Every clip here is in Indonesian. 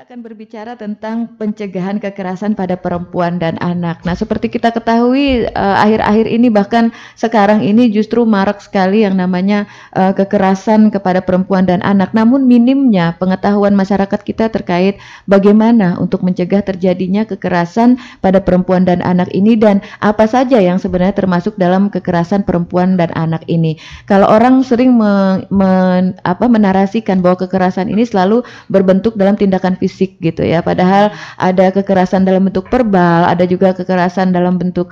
Kita akan berbicara tentang pencegahan kekerasan pada perempuan dan anak. Nah, seperti kita ketahui, akhir-akhir ini bahkan sekarang ini justru marak sekali yang namanya kekerasan kepada perempuan dan anak. Namun minimnya pengetahuan masyarakat kita terkait bagaimana untuk mencegah terjadinya kekerasan pada perempuan dan anak ini dan apa saja yang sebenarnya termasuk dalam kekerasan perempuan dan anak ini. Kalau orang sering menarasikan bahwa kekerasan ini selalu berbentuk dalam tindakan fisik gitu ya, padahal ada kekerasan dalam bentuk verbal, ada juga kekerasan dalam bentuk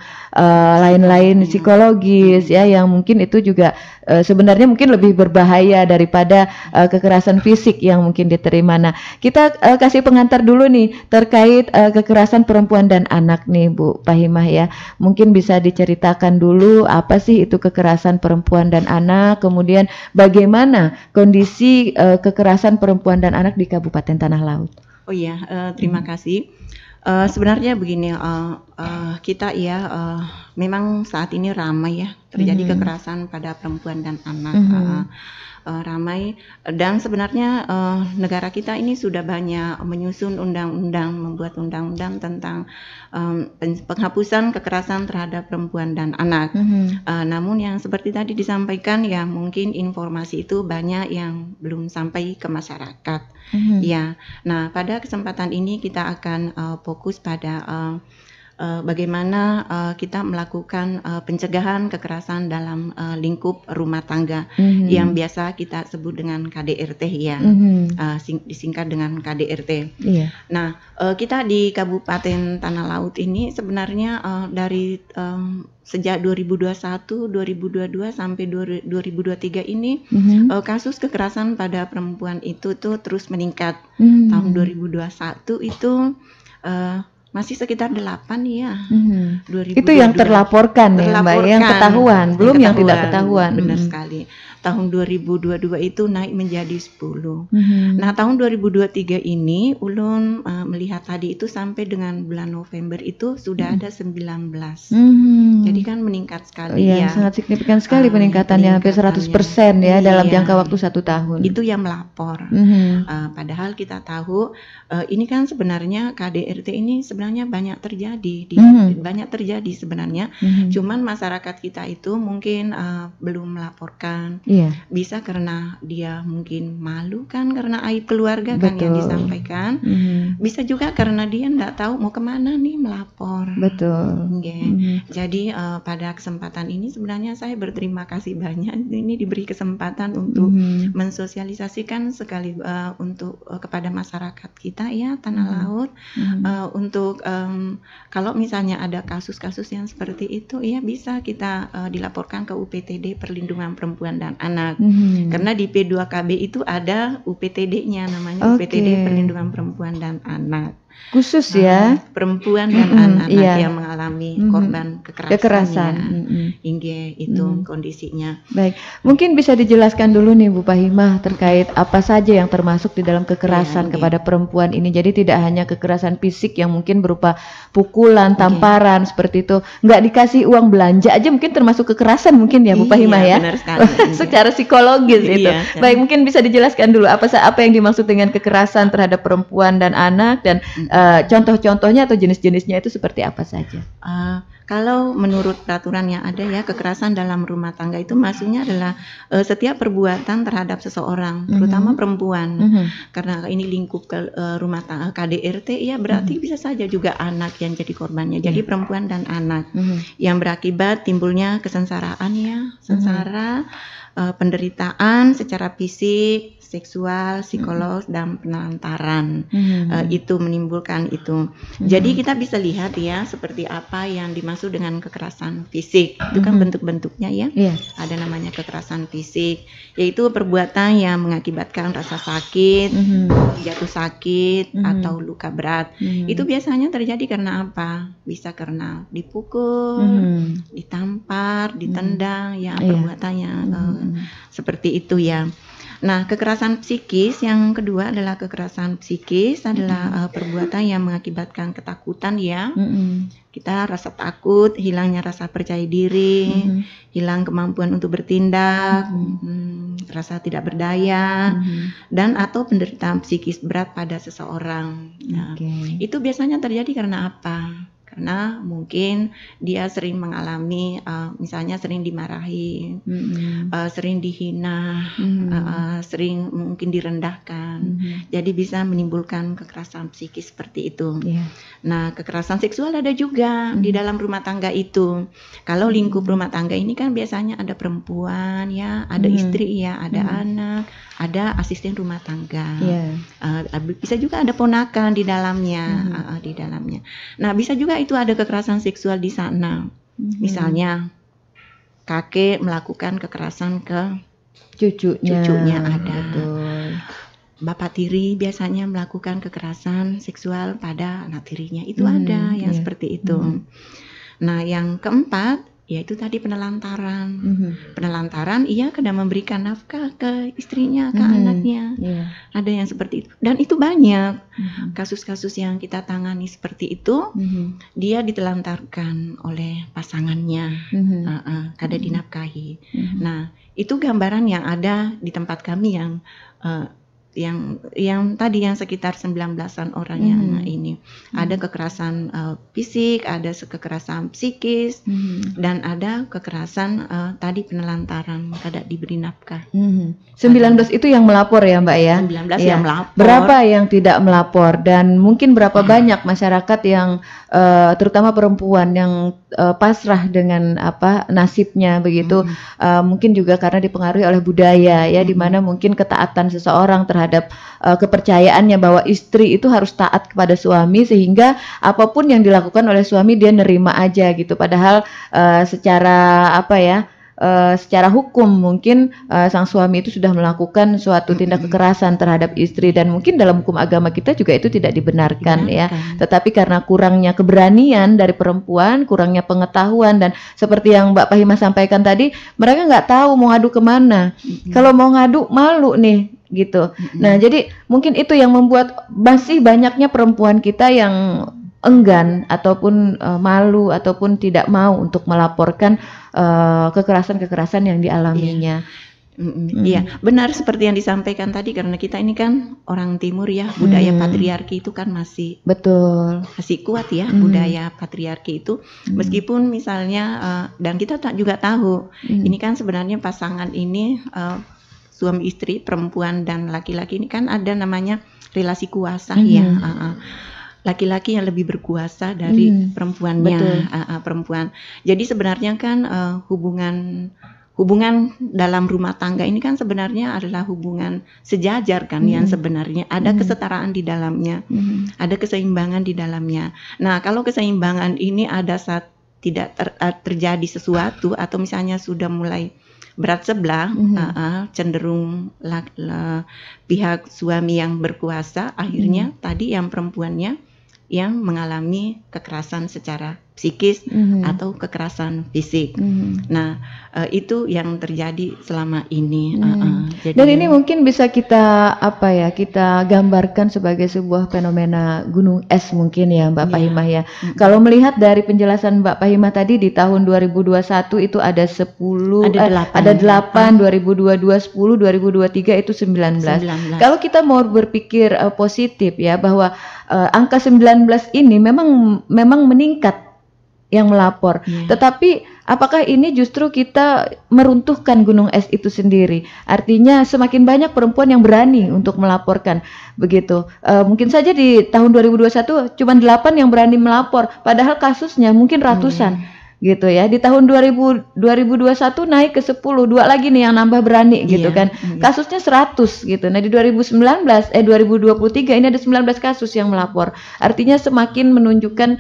lain-lain psikologis ya, yang mungkin itu juga sebenarnya mungkin lebih berbahaya daripada kekerasan fisik yang mungkin diterima. Nah, kita kasih pengantar dulu nih terkait kekerasan perempuan dan anak nih Bu Fahimah ya. Mungkin bisa diceritakan dulu apa sih itu kekerasan perempuan dan anak, kemudian bagaimana kondisi kekerasan perempuan dan anak di Kabupaten Tanah Laut. Oh iya, terima kasih. Sebenarnya begini, kita ya memang saat ini ramai ya terjadi kekerasan pada perempuan dan anak. Ramai, dan sebenarnya negara kita ini sudah banyak menyusun undang-undang, membuat undang-undang tentang penghapusan kekerasan terhadap perempuan dan anak. Namun yang seperti tadi disampaikan ya, mungkin informasi itu banyak yang belum sampai ke masyarakat. Ya, nah pada kesempatan ini kita akan fokus pada bagaimana kita melakukan pencegahan kekerasan dalam lingkup rumah tangga yang biasa kita sebut dengan KDRT ya, disingkat dengan KDRT. Nah, kita di Kabupaten Tanah Laut ini sebenarnya dari sejak 2021, 2022 sampai 2023 ini kasus kekerasan pada perempuan itu tuh terus meningkat. Tahun 2021 itu masih sekitar 8 ya. Itu yang terlaporkan ya Mbak, yang ketahuan, belum yang tidak ketahuan. Benar sekali. Tahun 2022 itu naik menjadi 10. Nah, tahun 2023 ini ulun melihat tadi itu sampai dengan bulan November itu sudah ada 19. Jadi kan meningkat sekali ya. Sangat signifikan sekali peningkatannya, hampir 100% ya dalam jangka waktu 1 tahun. Itu yang melapor. Padahal kita tahu ini kan sebenarnya KDRT ini sebenarnya banyak terjadi, banyak terjadi sebenarnya. Cuman masyarakat kita itu mungkin belum melaporkan. Bisa karena dia mungkin malu kan, karena aib keluarga kan yang disampaikan. Bisa juga karena dia nggak tahu mau kemana nih melapor. Jadi pada kesempatan ini sebenarnya saya berterima kasih banyak ini diberi kesempatan untuk mensosialisasikan sekali untuk kepada masyarakat kita ya Tanah Laut, untuk kalau misalnya ada kasus-kasus yang seperti itu ya bisa kita dilaporkan ke UPTD Perlindungan Perempuan dan Anak. Karena di P2KB itu ada UPTD-nya, namanya UPTD Perlindungan Perempuan dan Anak. Khusus ya perempuan dan anak-anak yang mengalami korban kekerasan. Hingga itu kondisinya. Baik, mungkin bisa dijelaskan dulu nih Bu Fahimah terkait apa saja yang termasuk di dalam kekerasan kepada perempuan ini. Jadi tidak hanya kekerasan fisik yang mungkin berupa pukulan, tamparan seperti itu. Nggak dikasih uang belanja aja mungkin termasuk kekerasan mungkin ya Bu Fahimah ya. Benar sekali. Secara psikologis itu. Baik, mungkin bisa dijelaskan dulu apa yang dimaksud dengan kekerasan terhadap perempuan dan anak, dan contoh-contohnya atau jenis-jenisnya itu seperti apa saja? Kalau menurut peraturan yang ada ya, kekerasan dalam rumah tangga itu maksudnya adalah setiap perbuatan terhadap seseorang, terutama perempuan. Karena ini lingkup rumah tangga KDRT ya, berarti bisa saja juga anak yang jadi korbannya. Jadi perempuan dan anak yang berakibat timbulnya kesengsaraan ya, sengsara, penderitaan secara fisik, seksual, psikologis, dan penelantaran. Itu menimbulkan itu. Jadi kita bisa lihat ya seperti apa yang dimaksud dengan kekerasan fisik. Itu kan bentuk-bentuknya ya. Ada namanya kekerasan fisik, yaitu perbuatan yang mengakibatkan rasa sakit, jatuh sakit, atau luka berat. Itu biasanya terjadi karena apa? Bisa karena dipukul, ditampar, ditendang, ya perbuatannya seperti itu ya. Nah, kekerasan psikis yang kedua adalah kekerasan psikis adalah perbuatan yang mengakibatkan ketakutan ya. Kita rasa takut, hilangnya rasa percaya diri, hilang kemampuan untuk bertindak, rasa tidak berdaya, dan atau penderitaan psikis berat pada seseorang. Nah, itu biasanya terjadi karena apa? Karena mungkin dia sering mengalami, misalnya sering dimarahi, sering dihina, sering mungkin direndahkan. Jadi bisa menimbulkan kekerasan psikis seperti itu. Nah, kekerasan seksual ada juga di dalam rumah tangga itu. Kalau lingkup rumah tangga ini kan biasanya ada perempuan ya, ada istri ya, ada anak, ada asisten rumah tangga. Bisa juga ada ponakan di dalamnya, di dalamnya. Nah, bisa juga itu ada kekerasan seksual di sana. Misalnya kakek melakukan kekerasan ke cucunya ada. Bapak tiri biasanya melakukan kekerasan seksual pada anak tirinya. Itu ada yang seperti itu. Nah, yang keempat yaitu tadi penelantaran. Penelantaran ia kadang memberikan nafkah ke istrinya, ke anaknya. Ada yang seperti itu. Dan itu banyak kasus-kasus yang kita tangani seperti itu. Dia ditelantarkan oleh pasangannya, kada dinafkahi. Nah, itu gambaran yang ada di tempat kami yang tadi yang sekitar 19-an orang yang ini ada kekerasan fisik, ada kekerasan psikis, dan ada kekerasan tadi penelantaran, kada diberi nafkah. 19 itu yang melapor ya Mbak ya? 19 yang melapor. Berapa yang tidak melapor dan mungkin berapa banyak masyarakat yang terutama perempuan yang pasrah dengan nasibnya begitu, mungkin juga karena dipengaruhi oleh budaya ya, di mana mungkin ketaatan seseorang terhadap kepercayaannya bahwa istri itu harus taat kepada suami, sehingga apapun yang dilakukan oleh suami dia nerima aja gitu, padahal secara hukum mungkin sang suami itu sudah melakukan suatu tindak kekerasan terhadap istri, dan mungkin dalam hukum agama kita juga itu tidak dibenarkan ya. Tetapi karena kurangnya keberanian dari perempuan, kurangnya pengetahuan, dan seperti yang Mbak Pahimah sampaikan tadi, mereka nggak tahu mau ngadu kemana. Kalau mau ngadu malu nih gitu. Nah, jadi mungkin itu yang membuat masih banyaknya perempuan kita yang enggan ataupun malu ataupun tidak mau untuk melaporkan kekerasan-kekerasan yang dialaminya. Iya, benar seperti yang disampaikan tadi, karena kita ini kan orang timur ya, budaya patriarki itu kan masih kuat ya, budaya patriarki itu. Meskipun misalnya dan kita juga tahu ini kan sebenarnya pasangan ini suami istri, perempuan dan laki-laki ini kan ada namanya relasi kuasa ya. Laki-laki yang lebih berkuasa dari perempuannya, perempuan. Jadi sebenarnya kan hubungan dalam rumah tangga ini kan sebenarnya adalah hubungan sejajar kan, yang sebenarnya ada kesetaraan di dalamnya, ada keseimbangan di dalamnya. Nah, kalau keseimbangan ini ada saat tidak terjadi sesuatu atau misalnya sudah mulai berat sebelah, cenderung pihak suami yang berkuasa, akhirnya tadi yang perempuannya yang mengalami kekerasan secara psikis atau kekerasan fisik. Nah, itu yang terjadi selama ini. Dan ini mungkin bisa kita kita gambarkan sebagai sebuah fenomena gunung es mungkin ya Mbak Pahimah ya. Kalau melihat dari penjelasan Mbak Pahimah tadi, di tahun 2021 itu ada 8, 2022 10, 2023 itu 19. Kalau kita mau berpikir positif ya, bahwa angka 19 ini memang meningkat yang melapor. Tetapi apakah ini justru kita meruntuhkan gunung es itu sendiri? Artinya semakin banyak perempuan yang berani untuk melaporkan begitu. Mungkin saja di tahun 2021 cuma 8 yang berani melapor, padahal kasusnya mungkin ratusan. Gitu ya. Di tahun 2021 naik ke 10, 2 lagi nih yang nambah berani gitu kan. Kasusnya 100 gitu. Nah, di 2023 ini ada 19 kasus yang melapor. Artinya semakin menunjukkan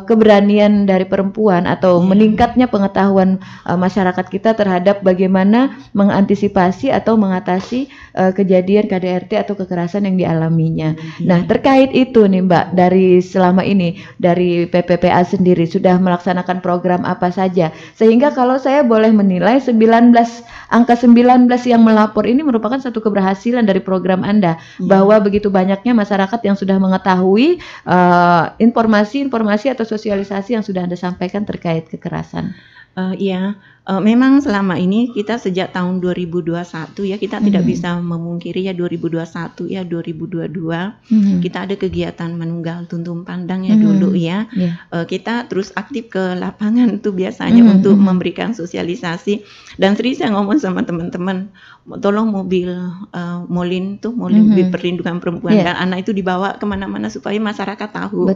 keberanian dari perempuan atau meningkatnya pengetahuan masyarakat kita terhadap bagaimana mengantisipasi atau mengatasi kejadian KDRT atau kekerasan yang dialaminya. Nah, terkait itu nih Mbak, dari selama ini dari PPPA sendiri sudah melaksanakan program program apa saja. Sehingga kalau saya boleh menilai 19 angka 19 yang melapor ini merupakan satu keberhasilan dari program Anda, bahwa begitu banyaknya masyarakat yang sudah mengetahui informasi-informasi atau sosialisasi yang sudah Anda sampaikan terkait kekerasan. Memang selama ini kita sejak tahun 2021 ya, kita tidak bisa memungkiri ya 2021 ya 2022 kita ada kegiatan menunggal tuntung pandang ya dulu ya. Kita terus aktif ke lapangan tuh biasanya untuk memberikan sosialisasi, dan sering saya ngomong sama teman-teman, tolong mobil mobil perlindungan perempuan dan anak itu dibawa kemana-mana supaya masyarakat tahu.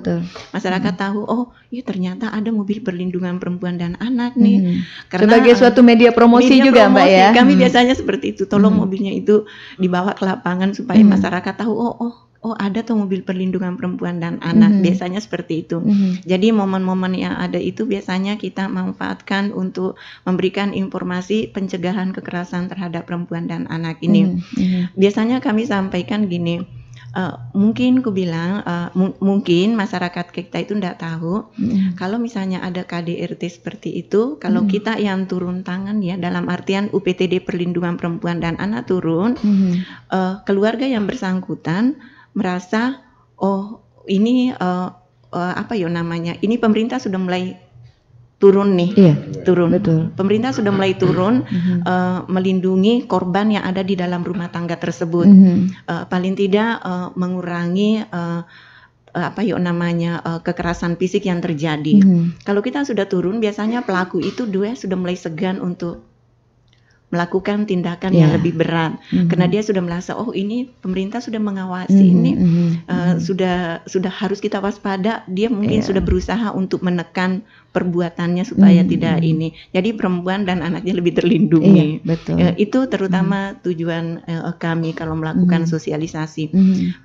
Masyarakat tahu, oh iya ternyata ada mobil perlindungan perempuan dan anak nih. Karena sebagai suatu media promosi juga Mbak ya. Kami biasanya seperti itu, tolong mobilnya itu dibawa ke lapangan supaya masyarakat tahu, oh ada tuh mobil perlindungan perempuan dan anak. Biasanya seperti itu. Jadi momen-momen yang ada itu biasanya kita manfaatkan untuk memberikan informasi pencegahan kekerasan terhadap perempuan dan anak ini. Biasanya kami sampaikan gini, mungkin ku bilang mungkin masyarakat kita itu tidak tahu kalau misalnya ada KDRT seperti itu, kalau kita yang turun tangan ya, dalam artian UPTD perlindungan perempuan dan anak turun, keluarga yang bersangkutan merasa ini ini pemerintah sudah mulai turun nih, turun. Betul. Pemerintah sudah mulai turun melindungi korban yang ada di dalam rumah tangga tersebut. Paling tidak mengurangi kekerasan fisik yang terjadi. Kalau kita sudah turun, biasanya pelaku itu sudah mulai segan untuk melakukan tindakan yang lebih berat, karena dia sudah merasa ini pemerintah sudah mengawasi, ini sudah harus kita waspada. Dia mungkin sudah berusaha untuk menekan perbuatannya supaya tidak ini. Jadi perempuan dan anaknya lebih terlindungi. Itu terutama tujuan kami kalau melakukan sosialisasi.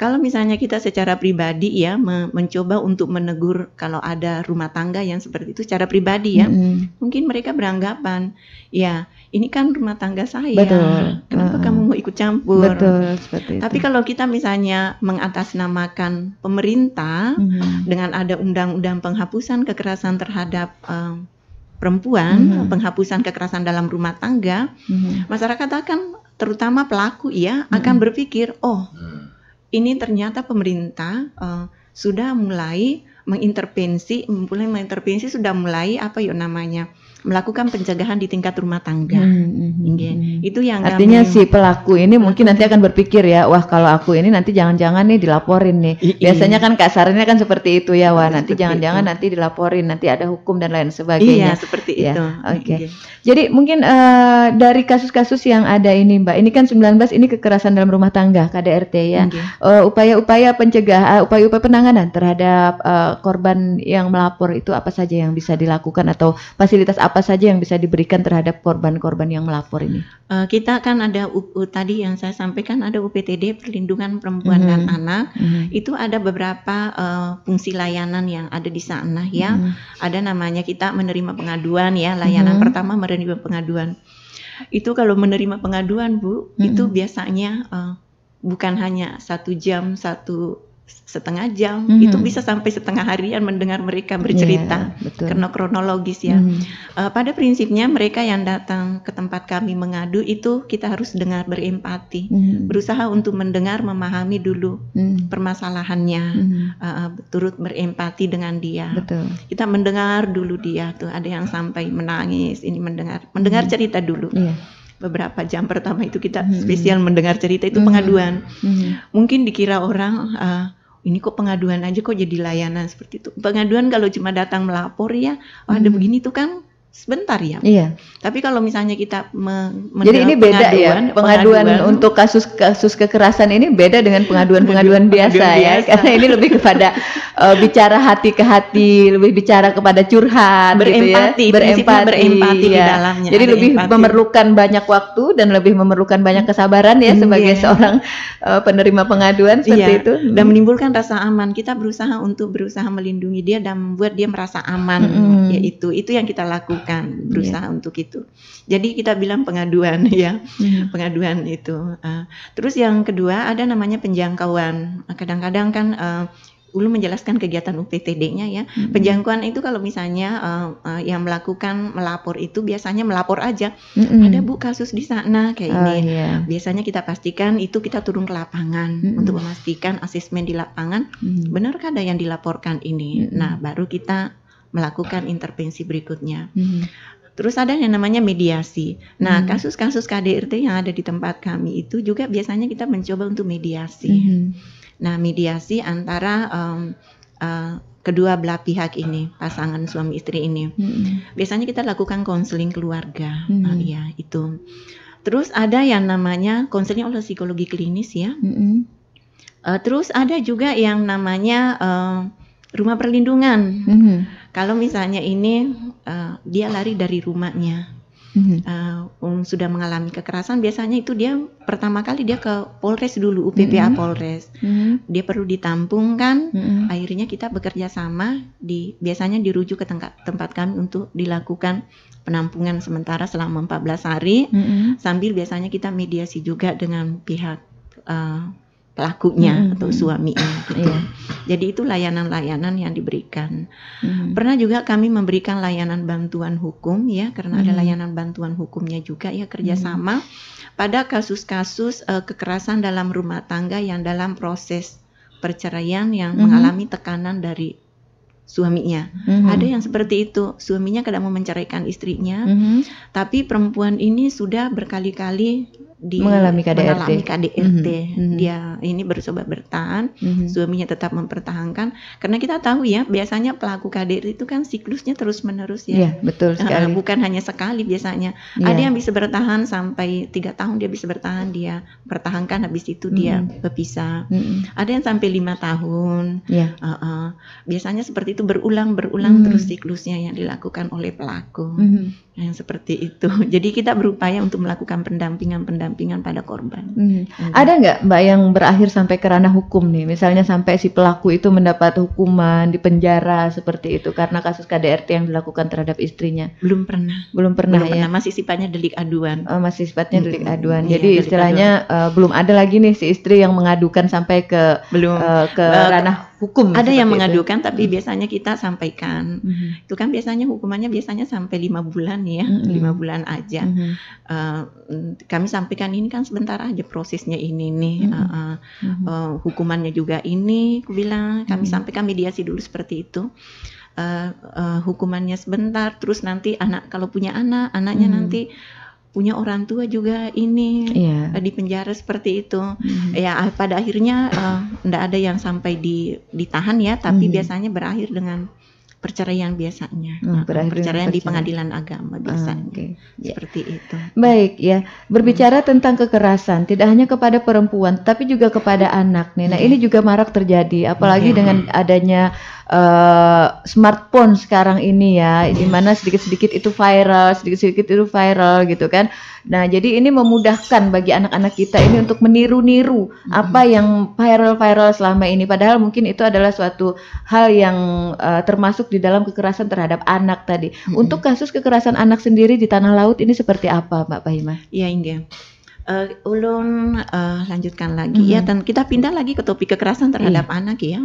Kalau misalnya kita secara pribadi ya mencoba untuk menegur kalau ada rumah tangga yang seperti itu secara pribadi ya, mungkin mereka beranggapan ya ini kan rumah tangga saya, kenapa kamu mau ikut campur? Seperti Tapi itu. kalau kita misalnya mengatasnamakan pemerintah dengan ada undang-undang penghapusan kekerasan terhadap perempuan, penghapusan kekerasan dalam rumah tangga, masyarakat akan, terutama pelaku akan berpikir, ini ternyata pemerintah sudah mulai mengintervensi, sudah mulai melakukan pencegahan di tingkat rumah tangga. Itu yang artinya si pelaku ini mungkin nanti akan berpikir ya, wah kalau aku ini nanti jangan-jangan nih dilaporin nih. Biasanya kan kasarnya kan seperti itu ya, wah nanti jangan-jangan nanti dilaporin, nanti ada hukum dan lain sebagainya. Iya, seperti itu. Jadi mungkin dari kasus-kasus yang ada ini Mbak, ini kan 19 ini kekerasan dalam rumah tangga KDRT ya. Upaya-upaya pencegahan, upaya-upaya penanganan terhadap korban yang melapor itu apa saja yang bisa dilakukan, atau fasilitas apa saja yang bisa diberikan terhadap korban-korban yang melapor ini? Kita kan ada tadi yang saya sampaikan, ada UPTD perlindungan perempuan dan anak. Itu ada beberapa fungsi layanan yang ada di sana ya. Ada namanya kita menerima pengaduan ya. Layanan pertama menerima pengaduan. Itu kalau menerima pengaduan Bu, itu biasanya bukan hanya 1 jam, 1,5 jam, itu bisa sampai setengah harian mendengar mereka bercerita, karena kronologis ya. Pada prinsipnya mereka yang datang ke tempat kami mengadu itu kita harus dengar, berempati, berusaha untuk mendengar, memahami dulu permasalahannya, turut berempati dengan dia. Kita mendengar dulu dia tuh, ada yang sampai menangis, ini mendengar cerita dulu. Beberapa jam pertama itu kita spesial mendengar cerita, itu pengaduan. Mungkin dikira orang ini kok pengaduan aja kok jadi layanan seperti itu. Pengaduan kalau cuma datang melapor ya, ada begini tuh kan sebentar ya. Tapi kalau misalnya kita jadi ini beda ya, pengaduan untuk kasus kekerasan ini beda dengan pengaduan biasa ya, karena ini lebih kepada bicara hati ke hati, lebih bicara kepada curhat, berempati, gitu ya. berempati di dalamnya. Jadi lebih memerlukan banyak waktu dan lebih memerlukan banyak kesabaran ya sebagai seorang penerima pengaduan seperti itu. Dan menimbulkan rasa aman. Kita berusaha melindungi dia dan membuat dia merasa aman. Yaitu itu yang kita lakukan. Berusaha untuk itu. Jadi kita bilang pengaduan ya, pengaduan itu. Terus yang kedua ada namanya penjangkauan. Kadang-kadang kan Ulun menjelaskan kegiatan UPTD-nya ya. Penjangkauan itu kalau misalnya yang melapor itu biasanya melapor aja. Ada Bu kasus di sana kayak ini. Iya. Biasanya kita pastikan itu kita turun ke lapangan untuk memastikan asesmen di lapangan benarkah ada yang dilaporkan ini. Nah, baru kita melakukan intervensi berikutnya. Terus ada yang namanya mediasi. Nah, kasus-kasus KDRT yang ada di tempat kami itu juga biasanya kita mencoba untuk mediasi. Nah, mediasi antara kedua belah pihak ini, pasangan suami istri ini. Biasanya kita lakukan konseling keluarga. Ya, itu. Terus ada yang namanya konseling oleh psikologi klinis ya. Terus ada juga yang namanya rumah perlindungan. Kalau misalnya ini dia lari dari rumahnya, sudah mengalami kekerasan, biasanya itu dia pertama kali dia ke Polres dulu, UPPA Polres. Dia perlu ditampungkan. Akhirnya kita bekerja sama, biasanya dirujuk ke tempat kami untuk dilakukan penampungan sementara selama 14 hari. Sambil biasanya kita mediasi juga dengan pihak pelakunya atau suaminya gitu. Jadi itu layanan-layanan yang diberikan. Pernah juga kami memberikan layanan bantuan hukum ya, karena ada layanan bantuan hukumnya juga ya, kerjasama pada kasus-kasus kekerasan dalam rumah tangga yang dalam proses perceraian yang mengalami tekanan dari suaminya. Ada yang seperti itu, suaminya kadang mau menceraikan istrinya, tapi perempuan ini sudah berkali-kali mengalami KDRT. Dia ini berusaha bertahan, suaminya tetap mempertahankan, karena kita tahu ya biasanya pelaku KDRT itu kan siklusnya terus menerus ya. Betul sekali. Bukan hanya sekali biasanya. Ada yang bisa bertahan sampai 3 tahun dia bisa bertahan, dia pertahankan, habis itu dia berpisah. Ada yang sampai 5 tahun. Biasanya seperti itu berulang terus siklusnya yang dilakukan oleh pelaku. Yang seperti itu. Jadi kita berupaya untuk melakukan pendampingan pada korban. Ada nggak Mbak yang berakhir sampai ke ranah hukum nih? Misalnya sampai si pelaku itu mendapat hukuman di penjara seperti itu karena kasus KDRT yang dilakukan terhadap istrinya? Belum pernah ya. Masih sifatnya delik aduan. Masih sifatnya delik aduan. Jadi istilahnya belum ada lagi nih si istri yang mengadukan sampai ke ranah hukum. Ada yang mengadukan tapi biasanya kita sampaikan. Itu kan biasanya hukumannya sampai 5 bulan ya, 5 bulan aja. Kami sampaikan ini kan sebentar aja prosesnya ini nih. Hukumannya juga ini, aku bilang kami sampaikan mediasi dulu seperti itu. Hukumannya sebentar, terus nanti kalau punya anaknya nanti punya orang tua juga ini di penjara seperti itu. Ya pada akhirnya enggak ada yang sampai ditahan ya, tapi biasanya berakhir dengan perceraian biasanya. Perceraian di pengadilan agama biasanya. Seperti itu. Baik ya. Berbicara tentang kekerasan tidak hanya kepada perempuan tapi juga kepada anak nih. Nah, ini juga marak terjadi apalagi dengan adanya smartphone sekarang ini ya, di mana sedikit-sedikit itu viral gitu kan. Nah, jadi ini memudahkan bagi anak-anak kita ini untuk meniru-niru apa yang viral selama ini, padahal mungkin itu adalah suatu hal yang termasuk di dalam kekerasan terhadap anak tadi. Untuk kasus kekerasan anak sendiri di tanah laut ini seperti apa, Mbak Fahimah? Iya, Inge. Ulun lanjutkan lagi ya, dan kita pindah lagi ke topik kekerasan terhadap anak ya.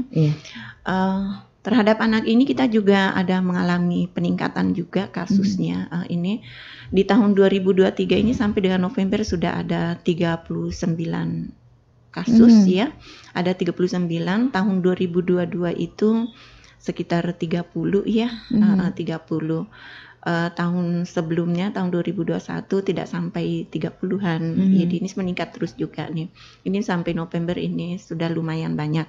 Terhadap anak ini kita juga ada mengalami peningkatan juga kasusnya. Ini di tahun 2023 ini sampai dengan November sudah ada 39 kasus ya. Ada 39, tahun 2022 itu sekitar 30 ya, 30. Tahun sebelumnya tahun 2021 tidak sampai 30-an. Jadi ini meningkat terus juga nih. Ini sampai November ini sudah lumayan banyak.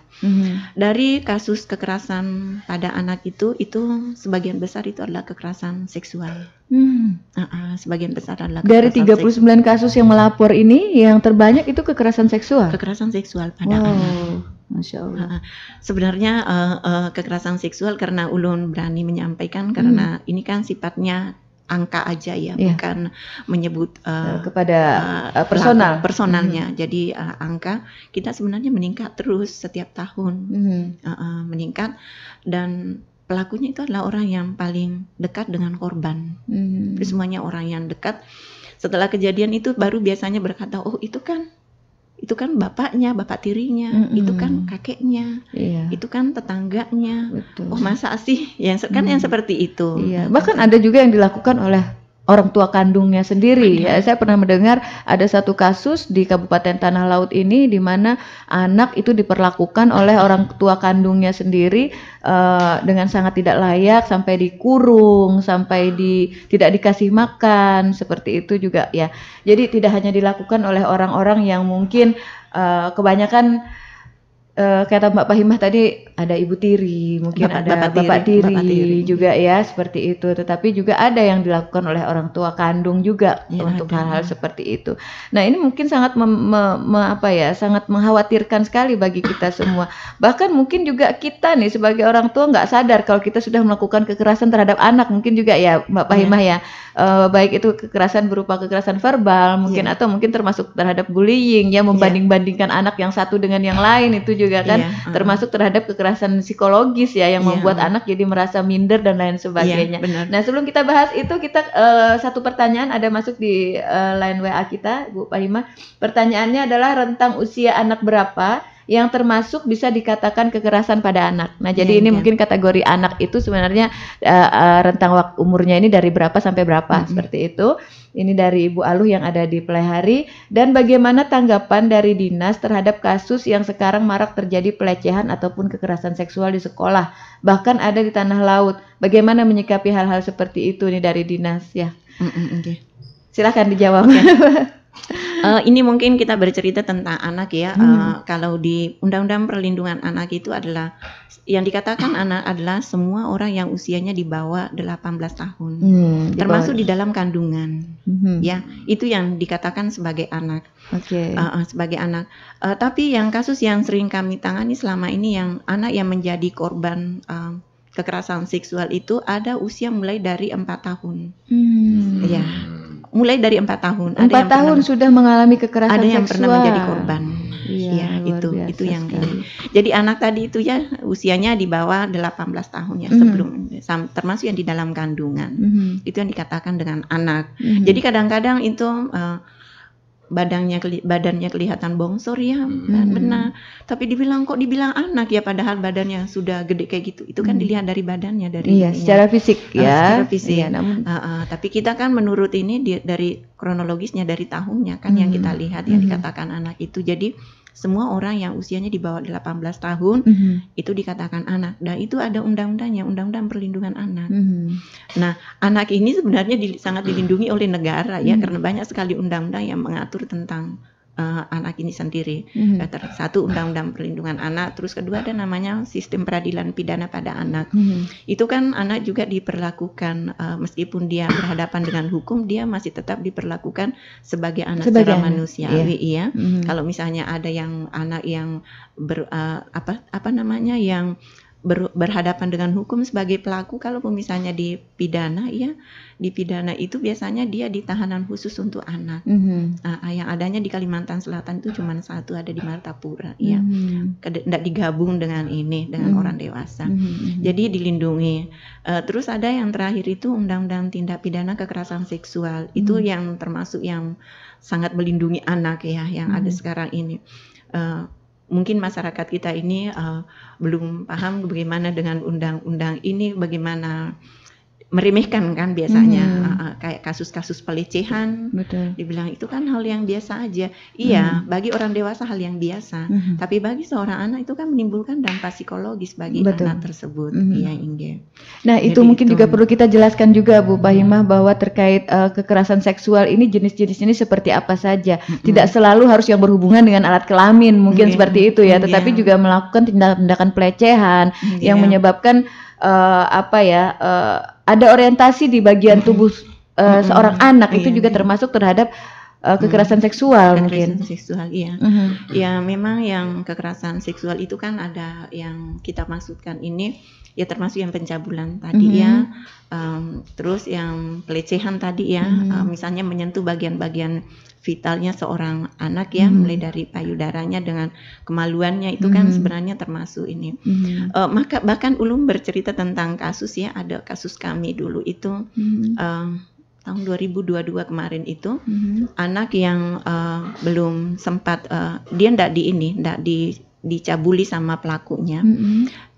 Dari kasus kekerasan pada anak itu sebagian besar itu adalah kekerasan seksual. Sebagian besar adalah dari 39 kasus yang melapor ini yang terbanyak itu kekerasan seksual. Kekerasan seksual pada anak. Masya Allah. Sebenarnya kekerasan seksual karena ulun berani menyampaikan karena ini kan sifatnya angka aja ya, bukan menyebut kepada personalnya. Jadi angka kita sebenarnya meningkat terus setiap tahun, meningkat, dan pelakunya itu adalah orang yang paling dekat dengan korban. Semuanya orang yang dekat. Setelah kejadian itu baru biasanya berkata, oh itu kan itu kan bapaknya, bapak tirinya, itu kan kakeknya, itu kan tetangganya. Betul. Oh masa sih yang kan yang seperti itu. Iya. Bahkan ada juga yang dilakukan oleh orang tua kandungnya sendiri. Ya, saya pernah mendengar ada satu kasus di Kabupaten Tanah Laut ini di mana anak itu diperlakukan oleh orang tua kandungnya sendiri dengan sangat tidak layak, sampai dikurung, sampai tidak dikasih makan, seperti itu juga ya. Jadi tidak hanya dilakukan oleh orang-orang yang mungkin kebanyakan kata Mbak Fahimah tadi, ada ibu tiri, mungkin ada bapak tiri juga ya, seperti itu. Tetapi juga ada yang dilakukan oleh orang tua kandung juga untuk hal-hal seperti itu. Nah, ini mungkin sangat sangat mengkhawatirkan sekali bagi kita semua. Bahkan mungkin juga kita nih sebagai orang tua nggak sadar kalau kita sudah melakukan kekerasan terhadap anak, mungkin juga ya Mbak Fahimah ya. Baik itu kekerasan berupa kekerasan verbal mungkin atau mungkin termasuk terhadap bullying ya, membanding-bandingkan anak yang satu dengan yang lain, itu juga kan termasuk terhadap kekerasan psikologis ya, yang membuat anak jadi merasa minder dan lain sebagainya. Nah, sebelum kita bahas itu, kita satu pertanyaan ada masuk di line WA kita, Bu Fahimah. Pertanyaannya adalah, rentang usia anak berapa yang termasuk bisa dikatakan kekerasan pada anak? Nah, jadi ini mungkin kategori anak itu sebenarnya rentang umurnya ini dari berapa sampai berapa, seperti itu. Ini dari Ibu Aluh yang ada di Pelehari. Dan bagaimana tanggapan dari dinas terhadap kasus yang sekarang marak terjadi pelecehan ataupun kekerasan seksual di sekolah, bahkan ada di Tanah Laut. Bagaimana menyikapi hal-hal seperti itu nih dari dinas ya? Silahkan dijawab. Ini mungkin kita bercerita tentang anak ya. Kalau di Undang-Undang Perlindungan Anak itu adalah yang dikatakan anak adalah semua orang yang usianya di bawah 18 tahun, termasuk di dalam kandungan. Ya, itu yang dikatakan sebagai anak. Sebagai anak. Tapi yang kasus yang sering kami tangani selama ini, yang anak yang menjadi korban kekerasan seksual itu ada usia mulai dari 4 tahun. Ya. Mulai dari 4 tahun. 4 tahun sudah mengalami kekerasan seksual. Ada yang pernah menjadi korban. Iya, itu yang ini. Jadi anak tadi itu ya usianya di bawah 18 tahun ya, sebelum termasuk yang di dalam kandungan. Itu yang dikatakan dengan anak. Jadi kadang-kadang itu badannya kelihatan bongsor ya, benar. Tapi dibilang anak ya, padahal badannya sudah gede kayak gitu. Itu kan dilihat dari badannya, dari secara fisik ya. Secara fisik. Tapi kita kan menurut ini dari kronologisnya, dari tahunnya kan yang kita lihat yang dikatakan anak itu. Jadi semua orang yang usianya di bawah 18 tahun itu dikatakan anak. Dan itu ada undang-undangnya, Undang-Undang Perlindungan Anak. Nah, anak ini sebenarnya sangat dilindungi oleh negara ya, karena banyak sekali undang-undang yang mengatur tentang anak ini sendiri. Satu, Undang-Undang Perlindungan Anak, terus kedua ada namanya Sistem Peradilan Pidana pada Anak. Itu kan anak juga diperlakukan meskipun dia berhadapan dengan hukum, dia masih tetap diperlakukan sebagai anak secara manusiawi ya. Kalau misalnya ada yang anak yang yang berhadapan dengan hukum sebagai pelaku, kalau misalnya dipidana ya, dipidana itu biasanya dia di tahanan khusus untuk anak. Yang adanya di Kalimantan Selatan itu cuma satu, ada di Martapura ya. Tidak digabung dengan orang dewasa. Jadi dilindungi. Terus ada yang terakhir itu Undang-Undang Tindak Pidana Kekerasan Seksual. Itu yang termasuk yang sangat melindungi anak ya, yang ada sekarang ini. Mungkin masyarakat kita ini belum paham bagaimana dengan undang-undang ini, bagaimana meremehkan kan biasanya kayak kasus-kasus pelecehan. Dibilang itu kan hal yang biasa aja. Iya, bagi orang dewasa hal yang biasa. Tapi bagi seorang anak itu kan menimbulkan dampak psikologis bagi anak tersebut. Iya, Inge. Nah, itu jadi mungkin juga perlu kita jelaskan juga Bu Fahimah, bahwa terkait kekerasan seksual ini jenis-jenis ini seperti apa saja. Tidak selalu harus yang berhubungan dengan alat kelamin, mungkin seperti itu ya, tetapi juga melakukan tindakan-tindakan pelecehan yang menyebabkan ada orientasi di bagian tubuh seorang anak, itu juga termasuk terhadap kekerasan seksual. Kekerasan seksual, iya. Ya, memang yang kekerasan seksual itu kan ada yang kita maksudkan ini ya, termasuk yang pencabulan tadi ya, terus yang pelecehan tadi ya, misalnya menyentuh bagian-bagian vitalnya seorang anak ya, mulai dari payudaranya dengan kemaluannya, itu kan sebenarnya termasuk ini. Maka bahkan ulum bercerita tentang kasus ya, ada kasus kami dulu itu tahun 2022 kemarin itu anak yang belum sempat dia ndak dicabuli sama pelakunya.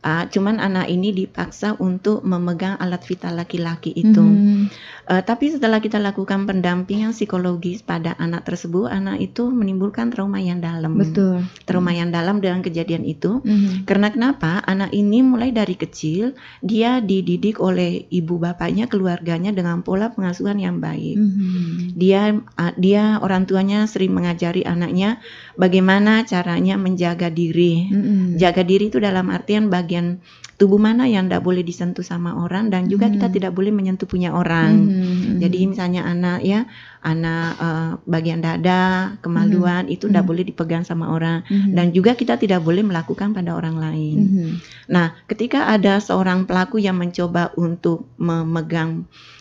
Cuman anak ini dipaksa untuk memegang alat vital laki-laki itu. Tapi setelah kita lakukan pendampingan psikologis pada anak tersebut, anak itu menimbulkan trauma yang dalam. Betul. Trauma yang dalam dengan kejadian itu. Karena kenapa? Anak ini mulai dari kecil dia dididik oleh ibu bapaknya, keluarganya dengan pola pengasuhan yang baik. Dia orang tuanya sering mengajari anaknya bagaimana caranya menjaga diri. Jaga diri itu dalam artian bagian tubuh mana yang tidak boleh disentuh sama orang, dan juga kita tidak boleh menyentuh punya orang. Jadi misalnya anak bagian dada, kemaluan itu tidak boleh dipegang sama orang, dan juga kita tidak boleh melakukan pada orang lain. Nah, ketika ada seorang pelaku yang mencoba untuk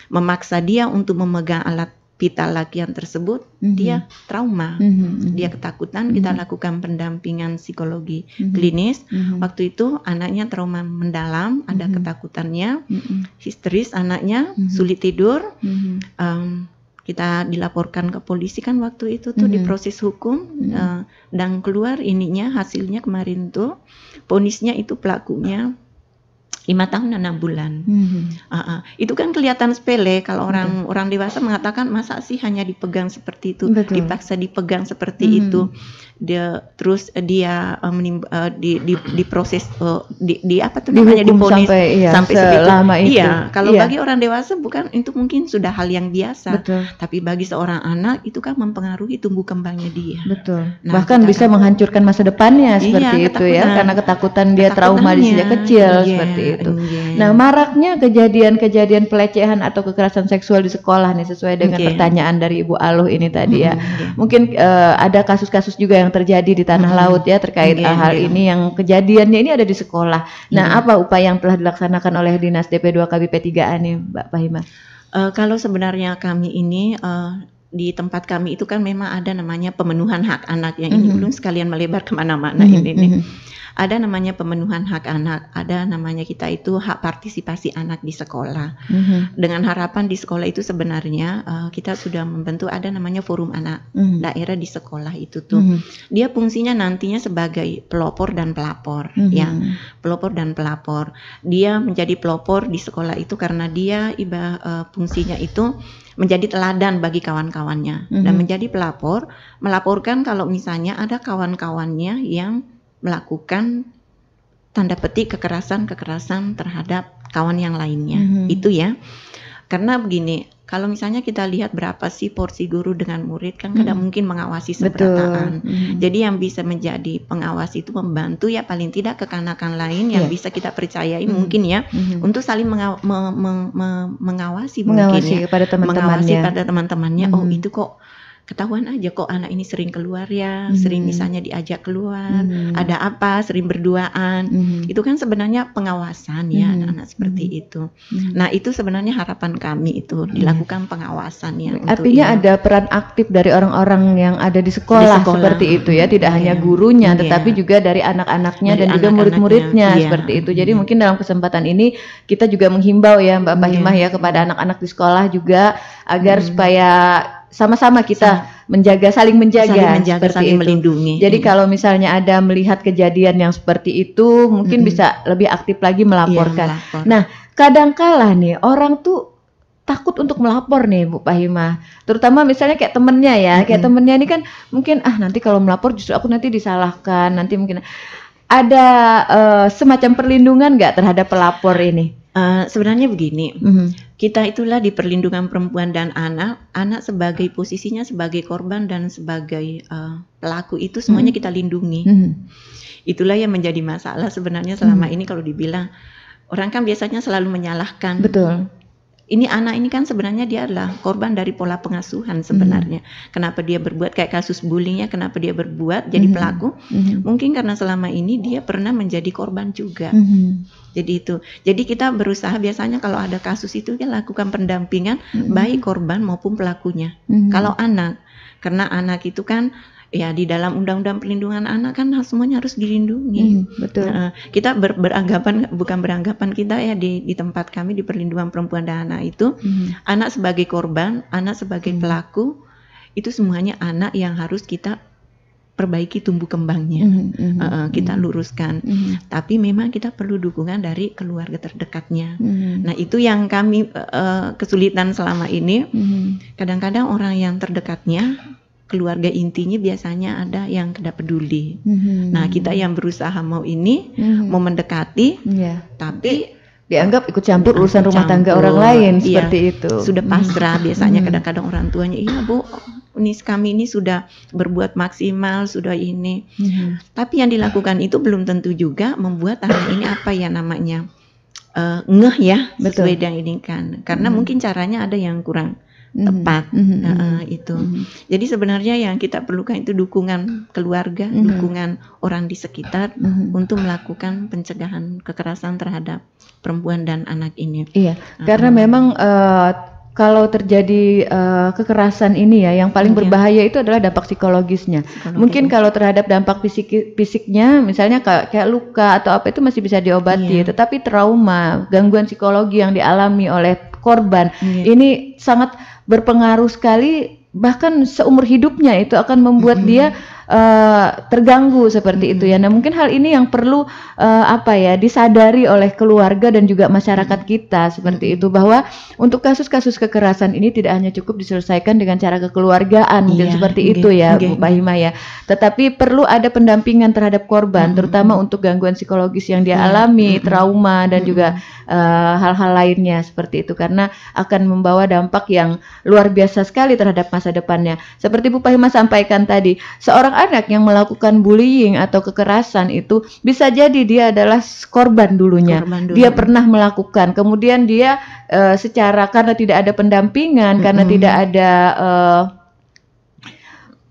memaksa dia untuk memegang alat vital lakian tersebut, dia trauma, dia ketakutan. Kita lakukan pendampingan psikologi klinis. Waktu itu anaknya trauma mendalam, ada ketakutannya, histeris anaknya, sulit tidur. Kita dilaporkan ke polisi kan waktu itu tuh diproses hukum, dan keluar hasilnya kemarin tuh vonisnya itu pelakunya 5 tahun dan 6 bulan. Itu kan kelihatan sepele kalau orang dewasa mengatakan masa sih hanya dipegang seperti itu, dipaksa dipegang seperti itu. Terus dia diproses apa tuh namanya, divonis sampai selama itu. Iya, kalau bagi orang dewasa bukan, itu mungkin sudah hal yang biasa. Tapi bagi seorang anak itu kan mempengaruhi tumbuh kembangnya dia. Nah, bahkan bisa menghancurkan masa depannya seperti itu ya, karena ketakutan dia trauma di sejak kecil seperti itu. Nah, maraknya kejadian-kejadian pelecehan atau kekerasan seksual di sekolah nih, sesuai dengan pertanyaan dari Ibu Aluh ini tadi ya. Mungkin ada kasus-kasus juga yang terjadi di tanah laut ya terkait hal ini, yang kejadiannya ini ada di sekolah. Nah, apa upaya yang telah dilaksanakan oleh Dinas DP2 KBP3A nih, Mbak Fahimah? Kalau sebenarnya kami ini di tempat kami itu kan memang ada namanya pemenuhan hak anak, yang ini belum sekalian melebar kemana-mana ini. Ada namanya pemenuhan hak anak, ada namanya kita itu hak partisipasi anak di sekolah. Dengan harapan di sekolah itu sebenarnya kita sudah membentuk ada namanya forum anak daerah di sekolah itu tuh. Dia fungsinya nantinya sebagai pelopor dan pelapor, ya, pelopor dan pelapor. Dia menjadi pelopor di sekolah itu karena dia fungsinya itu menjadi teladan bagi kawan-kawannya, dan menjadi pelapor, melaporkan kalau misalnya ada kawan-kawannya yang melakukan tanda petik kekerasan terhadap kawan yang lainnya. Itu ya. Karena begini, kalau misalnya kita lihat berapa sih porsi guru dengan murid, kan tidak mungkin mengawasi seberataan. Jadi yang bisa menjadi pengawas itu membantu ya, paling tidak kekanakan lain yang bisa kita percayai mungkin ya, untuk saling mengawasi mungkin ya, pada teman-temannya. Oh, itu kok ketahuan aja kok anak ini sering keluar ya, sering misalnya diajak keluar, ada apa, sering berduaan. Itu kan sebenarnya pengawasan ya, anak-anak seperti itu. Nah, itu sebenarnya harapan kami itu dilakukan pengawasan ya. Artinya ada peran aktif dari orang-orang yang ada di sekolah seperti itu ya, tidak hanya gurunya tetapi juga dari anak-anaknya dan juga murid-muridnya seperti itu. Jadi mungkin dalam kesempatan ini kita juga menghimbau ya Mbak Fahimah ya kepada anak-anak di sekolah juga agar supaya sama-sama kita saling menjaga saling melindungi. Jadi kalau misalnya ada melihat kejadian yang seperti itu, mungkin bisa lebih aktif lagi melaporkan. Nah, kadangkala nih orang tuh takut untuk melapor nih Bu Fahimah, terutama misalnya kayak temennya ya, kayak temennya ini kan mungkin nanti kalau melapor justru aku nanti disalahkan, nanti mungkin ada semacam perlindungan nggak terhadap pelapor ini? Sebenarnya begini, kita itulah di perlindungan perempuan dan anak sebagai posisinya sebagai korban dan sebagai pelaku itu semuanya kita lindungi. Itulah yang menjadi masalah sebenarnya selama ini kalau dibilang, orang kan biasanya selalu menyalahkan. Betul. Ini anak ini kan sebenarnya dia adalah korban dari pola pengasuhan sebenarnya. Kenapa dia berbuat kayak kasus bullyingnya, kenapa dia berbuat jadi pelaku? Mungkin karena selama ini dia pernah menjadi korban juga. Jadi itu. Jadi kita berusaha biasanya kalau ada kasus itu kita lakukan pendampingan baik korban maupun pelakunya. Kalau anak, karena anak itu kan ya di dalam Undang-Undang Perlindungan Anak kan semuanya harus dilindungi. Betul. Kita bukan beranggapan kita ya di tempat kami di perlindungan perempuan dan anak itu anak sebagai korban, anak sebagai pelaku itu semuanya anak yang harus kita perbaiki tumbuh kembangnya, kita luruskan. Tapi memang kita perlu dukungan dari keluarga terdekatnya. Nah itu yang kami kesulitan selama ini. Kadang-kadang orang yang terdekatnya, keluarga intinya biasanya ada yang tidak peduli. Nah kita yang berusaha mau mau mendekati, tapi dianggap ikut campur urusan rumah tangga orang lain, seperti itu. Sudah pasrah biasanya kadang-kadang orang tuanya, iya Bu, kami ini sudah berbuat maksimal, sudah ini. Tapi yang dilakukan itu belum tentu juga membuat anak ini apa ya namanya ngeh ya, sesuai dengan ini kan. Karena mungkin caranya ada yang kurang tepat. Itu. Jadi sebenarnya yang kita perlukan itu dukungan keluarga, dukungan orang di sekitar untuk melakukan pencegahan kekerasan terhadap perempuan dan anak ini. Iya, karena memang kalau terjadi kekerasan ini ya, yang paling berbahaya itu adalah dampak psikologisnya. Mungkin kalau terhadap dampak fisiknya, misalnya kayak luka atau apa itu masih bisa diobati, tetapi trauma, gangguan psikologi yang dialami oleh korban ini sangat berpengaruh sekali, bahkan seumur hidupnya itu akan membuat dia terganggu seperti itu ya. Nah mungkin hal ini yang perlu disadari oleh keluarga dan juga masyarakat kita seperti itu, bahwa untuk kasus-kasus kekerasan ini tidak hanya cukup diselesaikan dengan cara kekeluargaan mungkin seperti itu ya Bu Fahimah ya, tetapi perlu ada pendampingan terhadap korban, terutama untuk gangguan psikologis yang dia alami, trauma dan juga hal-hal lainnya seperti itu, karena akan membawa dampak yang luar biasa sekali terhadap masa depannya. Seperti Bu Fahimah sampaikan tadi, seorang anak yang melakukan bullying atau kekerasan itu bisa jadi dia adalah korban dulunya. Dia pernah melakukan, kemudian dia secara karena tidak ada pendampingan, karena tidak ada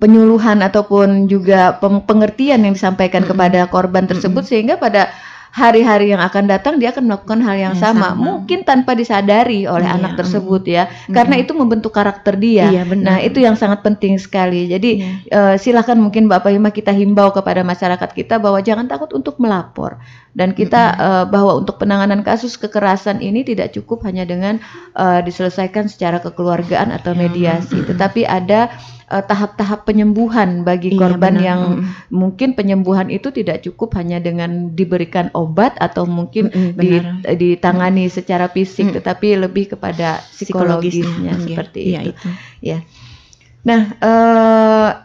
penyuluhan ataupun juga pengertian yang disampaikan kepada korban tersebut, sehingga pada hari-hari yang akan datang dia akan melakukan hal yang sama, mungkin tanpa disadari oleh anak tersebut ya, karena itu membentuk karakter dia. Nah itu yang sangat penting sekali. Jadi silakan mungkin Mbak Fahimah kita himbau kepada masyarakat kita bahwa jangan takut untuk melapor, dan kita bahwa untuk penanganan kasus kekerasan ini tidak cukup hanya dengan diselesaikan secara kekeluargaan atau mediasi, tetapi ada tahap-tahap penyembuhan bagi korban yang mungkin penyembuhan itu tidak cukup hanya dengan diberikan obat atau mungkin ditangani secara fisik, tetapi lebih kepada psikologisnya seperti itu. Ya. Nah,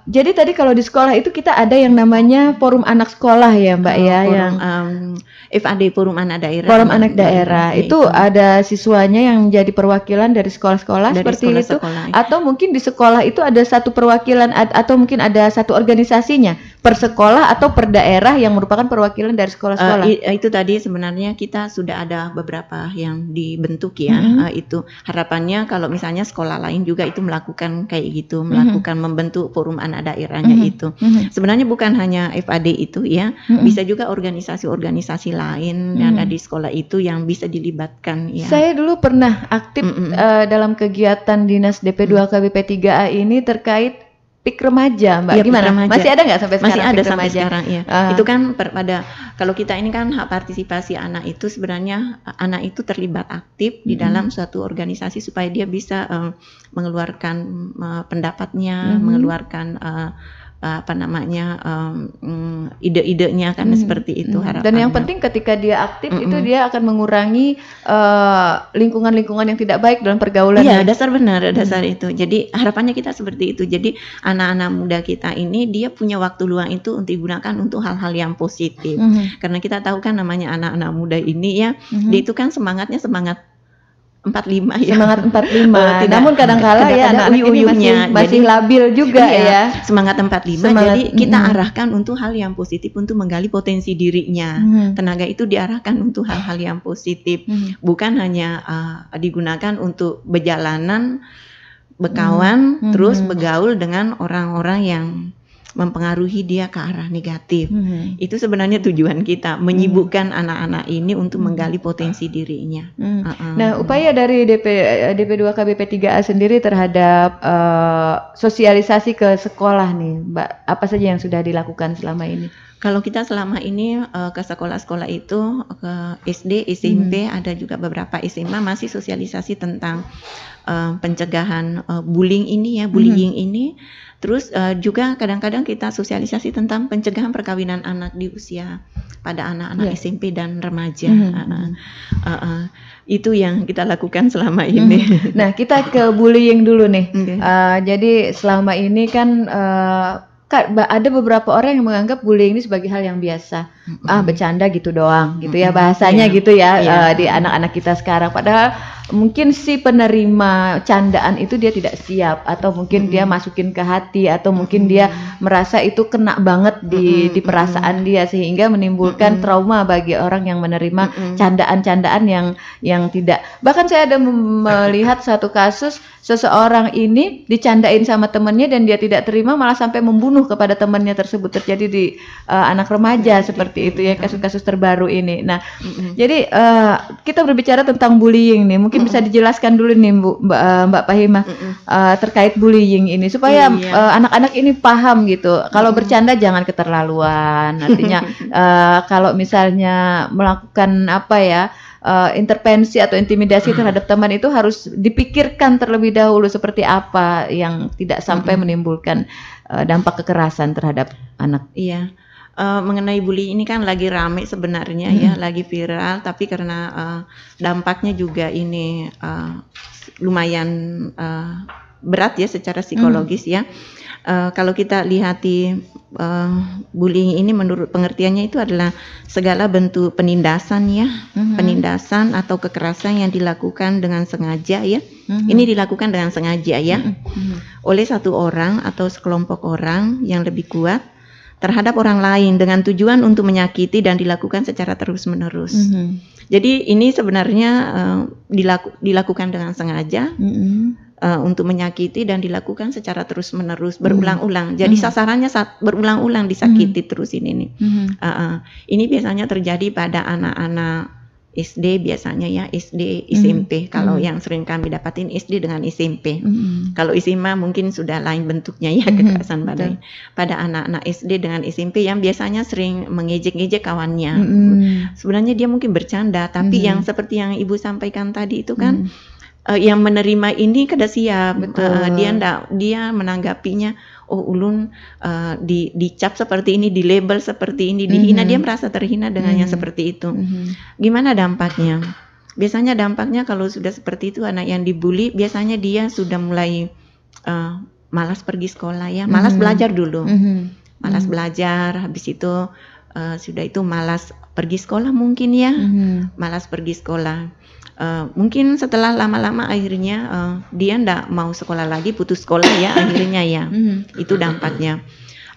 jadi tadi kalau di sekolah itu kita ada yang namanya forum anak sekolah ya Mbak yang FAD, Forum Anak Daerah. Forum Anak Daerah itu ada siswanya yang menjadi perwakilan dari sekolah-sekolah seperti itu, atau mungkin di sekolah itu ada satu perwakilan atau mungkin ada satu organisasinya per sekolah atau per daerah yang merupakan perwakilan dari sekolah-sekolah. Itu tadi sebenarnya kita sudah ada beberapa yang dibentuk ya. Itu harapannya kalau misalnya sekolah lain juga itu melakukan kayak gitu, melakukan membentuk forum anak daerahnya itu. Sebenarnya bukan hanya FAD itu ya, bisa juga organisasi-organisasi lain yang ada di sekolah itu yang bisa dilibatkan ya. Saya dulu pernah aktif dalam kegiatan Dinas DP2K BP3A ini terkait PIK remaja, Mbak. Gimana? Remaja. Masih ada nggak sampai sekarang? Masih ada sampai sekarang ya. Itu kan pada kalau kita ini kan hak partisipasi anak itu sebenarnya anak itu terlibat aktif di dalam suatu organisasi supaya dia bisa mengeluarkan pendapatnya, mengeluarkan ide-idenya kan seperti itu harapannya. Dan yang penting ketika dia aktif itu dia akan mengurangi lingkungan-lingkungan yang tidak baik dalam pergaulan. Iya, dasar itu. Jadi harapannya kita seperti itu. Jadi anak-anak muda kita ini dia punya waktu luang itu untuk digunakan untuk hal-hal yang positif. Karena kita tahu kan namanya anak-anak muda ini ya, dia itu kan semangatnya semangat 45 ya. Semangat 45. Namun kadang-kala ya anak-anak ini masih labil juga ya. Semangat 45. Jadi kita arahkan untuk hal yang positif, untuk menggali potensi dirinya. Tenaga itu diarahkan untuk hal-hal yang positif, bukan hanya digunakan untuk berjalanan, berkawan, terus bergaul dengan orang-orang yang mempengaruhi dia ke arah negatif. Itu sebenarnya tujuan kita, menyibukkan anak-anak ini untuk menggali potensi dirinya. Nah, upaya dari DP2K BP3A sendiri terhadap sosialisasi ke sekolah nih, Mbak, apa saja yang sudah dilakukan selama ini? Kalau kita selama ini ke sekolah-sekolah itu, ke SD, SMP, ada juga beberapa SMA masih sosialisasi tentang pencegahan bullying ini ya, bullying ini. Terus juga kadang-kadang kita sosialisasi tentang pencegahan perkawinan anak di usia pada anak-anak SMP dan remaja. Itu yang kita lakukan selama ini. Nah, kita ke bullying dulu nih. Jadi selama ini kan ada beberapa orang yang menganggap bullying ini sebagai hal yang biasa. Bercanda gitu doang, gitu ya bahasanya gitu ya di anak-anak kita sekarang. Padahal mungkin si penerima candaan itu dia tidak siap, atau mungkin dia masukin ke hati, atau mungkin dia merasa itu kena banget di perasaan dia, sehingga menimbulkan trauma bagi orang yang menerima candaan-candaan yang tidak. Bahkan saya ada melihat satu kasus seseorang ini dicandain sama temannya dan dia tidak terima, malah sampai membunuh kepada temannya tersebut. Terjadi di anak remaja seperti itu ya, kasus-kasus terbaru ini. Nah, jadi kita berbicara tentang bullying nih, mungkin bisa dijelaskan dulu nih Mbak Fahimah terkait bullying ini, supaya anak-anak ini paham gitu. Kalau bercanda jangan keterlaluan. Artinya kalau misalnya melakukan intervensi atau intimidasi terhadap teman, itu harus dipikirkan terlebih dahulu seperti apa yang tidak sampai menimbulkan dampak kekerasan terhadap anak. Iya. Mengenai bullying ini kan lagi rame sebenarnya ya, lagi viral, tapi karena dampaknya juga ini lumayan berat ya secara psikologis ya. Kalau kita lihat di bullying ini, menurut pengertiannya itu adalah segala bentuk penindasan ya, penindasan atau kekerasan yang dilakukan dengan sengaja ya. Ini dilakukan dengan sengaja ya, oleh satu orang atau sekelompok orang yang lebih kuat terhadap orang lain dengan tujuan untuk menyakiti dan dilakukan secara terus-menerus. Jadi ini sebenarnya dilakukan dengan sengaja untuk menyakiti dan dilakukan secara terus-menerus, berulang-ulang. Jadi sasarannya berulang-ulang disakiti terus ini nih. Ini biasanya terjadi pada anak-anak SD biasanya ya, SD, SMP. Kalau yang sering kami dapatin SD dengan SMP. Kalau SMA mungkin sudah lain bentuknya ya, kekerasan pada anak-anak SD dengan SMP yang biasanya sering mengejek-ngejek kawannya. Sebenarnya dia mungkin bercanda, tapi yang seperti yang Ibu sampaikan tadi itu kan yang menerima ini kada siap. Dia menanggapinya, oh ulun dicap seperti ini, dilabel seperti ini, dihina. Dia merasa terhina dengan yang seperti itu. Gimana dampaknya? Biasanya dampaknya kalau sudah seperti itu, anak yang dibully biasanya dia sudah mulai malas pergi sekolah ya, malas belajar dulu, malas belajar. Habis itu sudah itu malas pergi sekolah mungkin ya, malas pergi sekolah. Mungkin setelah lama-lama akhirnya dia ndak mau sekolah lagi, putus sekolah ya akhirnya ya. Itu dampaknya.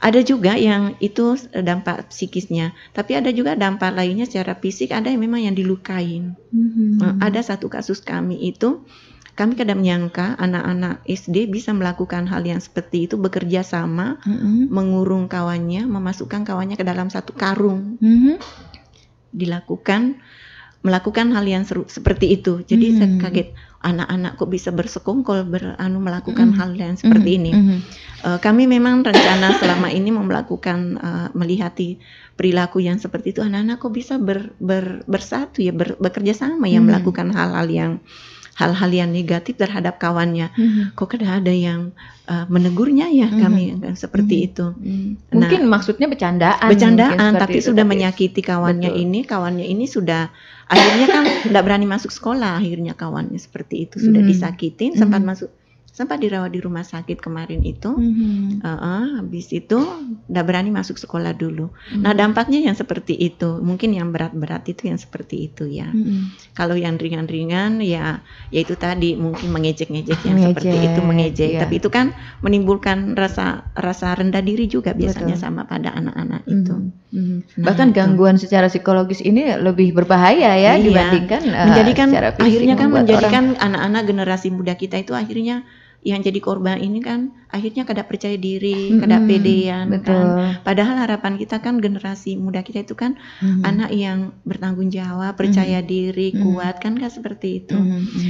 Ada juga yang itu dampak psikisnya, tapi ada juga dampak lainnya secara fisik. Ada yang memang yang dilukain. Ada satu kasus kami itu, kami kadang menyangka anak-anak SD bisa melakukan hal yang seperti itu, bekerja sama, mengurung kawannya, memasukkan kawannya ke dalam satu karung. Melakukan hal yang seperti itu. Jadi saya kaget, anak-anak kok bisa bersekongkol melakukan hal yang seperti ini. Kami memang rencana selama ini melakukan melihati perilaku yang seperti itu. Anak-anak kok bisa bersatu ya, bekerja sama ya, melakukan hal-hal yang negatif terhadap kawannya. Kok ada yang menegurnya ya, kami seperti itu. Mungkin maksudnya bercandaan, tapi sudah menyakiti kawannya. Kawannya ini sudah akhirnya kan tidak berani masuk sekolah. Akhirnya kawannya seperti itu, sudah disakitin, sempat dirawat di rumah sakit kemarin itu. Habis itu tidak berani masuk sekolah dulu. Nah, dampaknya yang seperti itu. Mungkin yang berat-berat itu yang seperti itu ya. Kalau yang ringan-ringan ya itu tadi mungkin mengejek-ngejek yang seperti itu, mengejek. Iya. Tapi itu kan menimbulkan rasa rendah diri juga biasanya sama pada anak-anak itu. Bahkan gangguan secara psikologis ini lebih berbahaya ya dibandingkan menjadikan secara fisik, akhirnya kan membuat menjadikan anak-anak generasi muda kita itu akhirnya yang jadi korban ini kan akhirnya kada percaya diri, kada pedean betul. kan. Padahal harapan kita kan generasi muda kita itu kan anak yang bertanggung jawab, percaya diri, kuat kan seperti itu.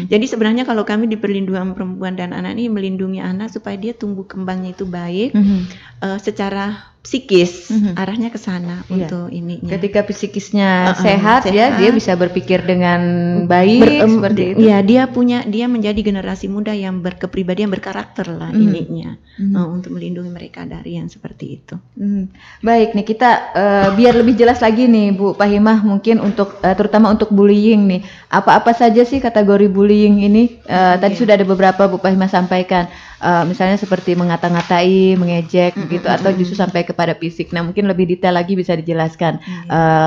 Jadi sebenarnya kalau kami di perlindungan perempuan dan anak ini melindungi anak supaya dia tumbuh kembangnya itu baik, secara psikis arahnya ke sana untuk ininya. Ketika psikisnya sehat ya, dia bisa berpikir dengan baik seperti itu. Iya, dia menjadi generasi muda yang berkepribadian, berkarakter lah ininya untuk melindungi mereka dari yang seperti itu. Baik nih, kita biar lebih jelas lagi nih Bu Fahimah, mungkin untuk terutama untuk bullying nih, apa-apa saja sih kategori bullying ini? Tadi sudah ada beberapa Bu Fahimah sampaikan. Misalnya seperti mengata-ngatai, mengejek gitu, atau justru sampai kepada fisik. Nah, mungkin lebih detail lagi bisa dijelaskan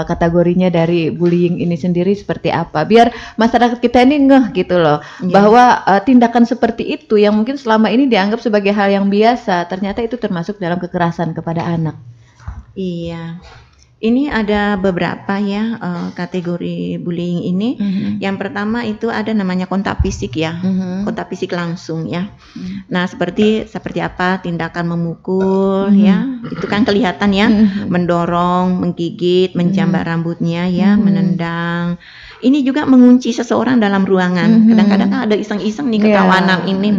kategorinya dari bullying ini sendiri seperti apa, biar masyarakat kita ini ngeh gitu loh, bahwa tindakan seperti itu yang mungkin selama ini dianggap sebagai hal yang biasa, ternyata itu termasuk dalam kekerasan kepada anak. Iya. Ini ada beberapa ya kategori bullying ini. Yang pertama itu ada namanya kontak fisik ya, kontak fisik langsung ya. Nah seperti apa tindakan memukul ya, itu kan kelihatan ya, mendorong, menggigit, menjambak rambutnya ya, menendang. Ini juga mengunci seseorang dalam ruangan. Kadang-kadang kan ada iseng-iseng nih kekawanan ini,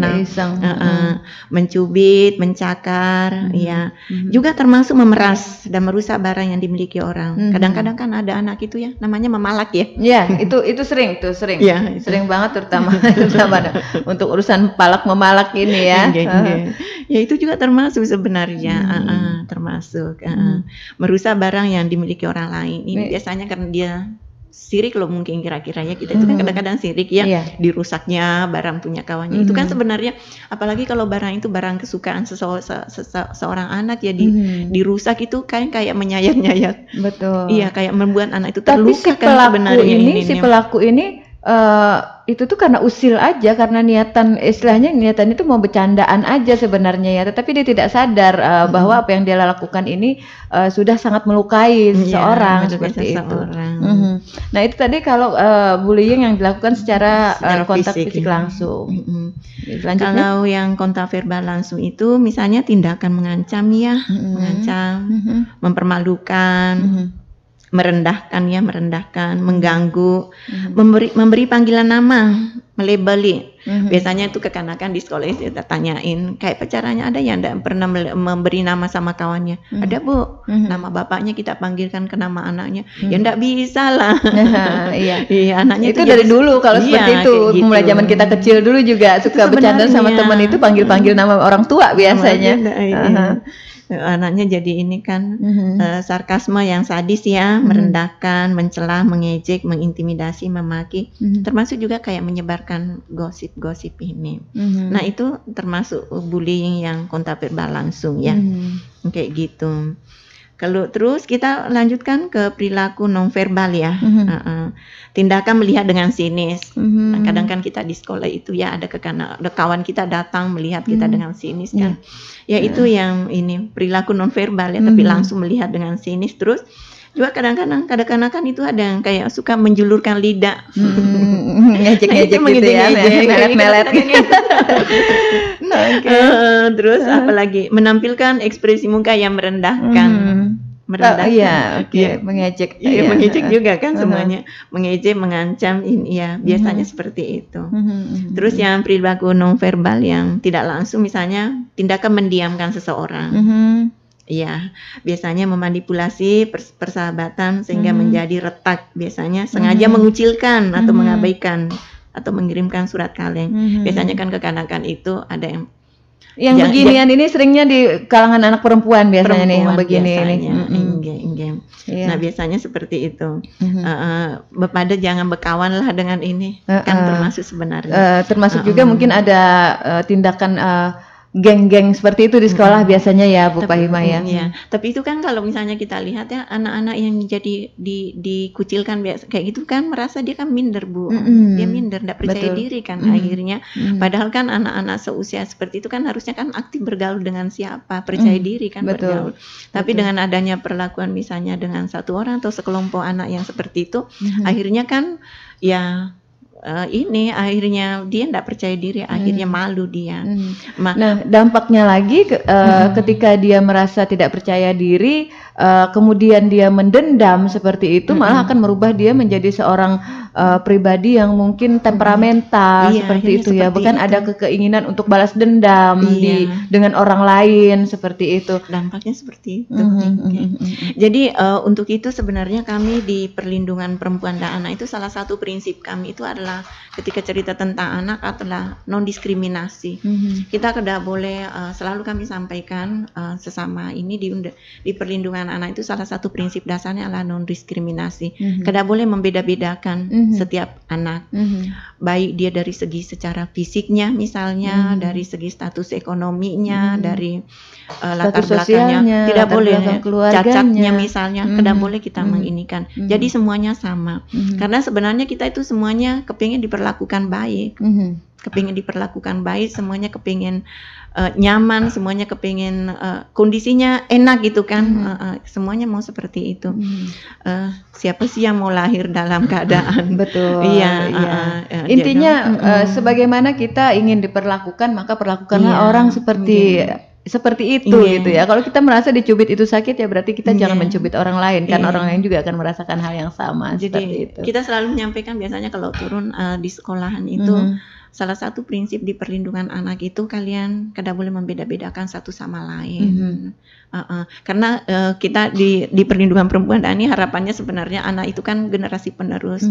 mencubit, mencakar, ya. Juga termasuk memeras dan merusak barang yang dimiliki orang. Kadang-kadang kan ada anak itu ya, namanya memalak ya. Ya, itu sering. Ya, sering banget terutama untuk urusan palak memalak ini ya. Ya itu juga termasuk sebenarnya, termasuk merusak barang yang dimiliki orang lain. Ini biasanya karena dia sirik loh, mungkin kira-kira ya, kita itu kan kadang-kadang sirik ya, dirusaknya barang punya kawannya. Itu kan sebenarnya apalagi kalau barang itu barang kesukaan seorang anak ya, dirusak itu kayak menyayat-nyayat. Betul. Iya, kayak membuat anak itu terluka. Tapi si pelaku ini itu tuh karena usil aja, karena niatan itu mau bercandaan aja sebenarnya ya, tetapi dia tidak sadar bahwa apa yang dia lakukan ini sudah sangat melukai seseorang seperti itu. Nah itu tadi kalau bullying yang dilakukan secara kontak fisik langsung. Kalau yang kontak verbal langsung itu misalnya tindakan mengancam ya, mengancam, mempermalukan, merendahkan, mengganggu, memberi panggilan nama, melabeli. Biasanya itu kekanakan di sekolah itu kita tanyain, kayak pacarannya ada yang enggak pernah memberi nama sama kawannya. Ada Bu, nama bapaknya kita panggilkan ke nama anaknya. Ya enggak bisa lah. Iya, anaknya itu dari dulu kalau seperti itu. Gitu. Mulai zaman kita kecil dulu juga suka bercanda sama teman itu, panggil-panggil nama orang tua biasanya. Anaknya jadi ini kan sarkasme yang sadis ya, merendahkan, mencela, mengejek, mengintimidasi, memaki, termasuk juga kayak menyebarkan gosip-gosip ini. Nah itu termasuk bullying yang kontak verbal langsung ya, kayak gitu. Kalau terus kita lanjutkan ke perilaku nonverbal ya, tindakan melihat dengan sinis. Nah, kadang kan kita di sekolah itu ya ada kawan kita datang melihat kita dengan sinis kan. Ya itu yang ini perilaku nonverbal ya, tapi langsung melihat dengan sinis. Terus juga kadang-kadang kan itu ada yang kayak suka menjulurkan lidah, ngejek-ngejek gitu ya, melet-melet. Terus apalagi menampilkan ekspresi muka yang merendahkan. Mengejek. Mengejek juga kan semuanya, mengejek, mengancam, ya biasanya seperti itu. Terus yang perilaku nonverbal yang tidak langsung, misalnya tindakan mendiamkan seseorang. Ya, biasanya memanipulasi persahabatan sehingga menjadi retak. Biasanya sengaja mengucilkan atau mengabaikan atau mengirimkan surat kaleng. Biasanya kan kekanakan itu ada yang beginian ini seringnya di kalangan anak perempuan biasanya nih, yang begini ini. Nah biasanya seperti itu. Pada jangan berkawan lah dengan ini, kan termasuk sebenarnya. Termasuk juga mungkin ada tindakan geng-geng seperti itu di sekolah biasanya ya Bu Fahimah ya. Tapi itu kan kalau misalnya kita lihat ya, anak-anak yang jadi dikucilkan kayak gitu kan merasa dia kan minder Bu. Dia minder, enggak percaya diri kan akhirnya. Padahal kan anak-anak seusia seperti itu kan harusnya kan aktif bergaul dengan siapa, percaya diri kan bergaul. Tapi dengan adanya perlakuan misalnya dengan satu orang atau sekelompok anak yang seperti itu, akhirnya kan ya ini akhirnya dia tidak percaya diri, akhirnya malu dia. Nah, dampaknya lagi ketika dia merasa tidak percaya diri, kemudian dia mendendam seperti itu, malah akan merubah dia menjadi seorang pribadi yang mungkin temperamental seperti itu ya. Bahkan ada keinginan untuk balas dendam dengan orang lain seperti itu. Dampaknya seperti itu. Jadi untuk itu sebenarnya kami di perlindungan perempuan dan anak itu salah satu prinsip kami itu adalah ketika cerita tentang anak adalah non diskriminasi. Kita tidak boleh, selalu kami sampaikan sesama ini di perlindungan anak itu salah satu prinsip dasarnya adalah non diskriminasi. Tidak boleh membeda-bedakan setiap anak, baik dia dari segi secara fisiknya misalnya, dari segi status ekonominya, dari latar belakangnya, tidak boleh cacatnya misalnya, tidak boleh kita menginikan. Jadi semuanya sama, karena sebenarnya kita itu semuanya kepingin diperlakukan baik, kepingin diperlakukan baik, semuanya kepingin nyaman, semuanya kepingin kondisinya enak gitu kan, semuanya mau seperti itu. Siapa sih yang mau lahir dalam keadaan betul? Intinya sebagaimana kita ingin diperlakukan, maka perlakukanlah orang seperti itu gitu ya. Kalau kita merasa dicubit itu sakit, ya berarti kita jangan mencubit orang lain, kan orang lain juga akan merasakan hal yang sama. Jadi seperti itu. Kita selalu menyampaikan biasanya kalau turun di sekolahan itu, salah satu prinsip di perlindungan anak itu kalian tidak boleh membeda-bedakan satu sama lain. Karena kita di perlindungan perempuan dan ini harapannya sebenarnya anak itu kan generasi penerus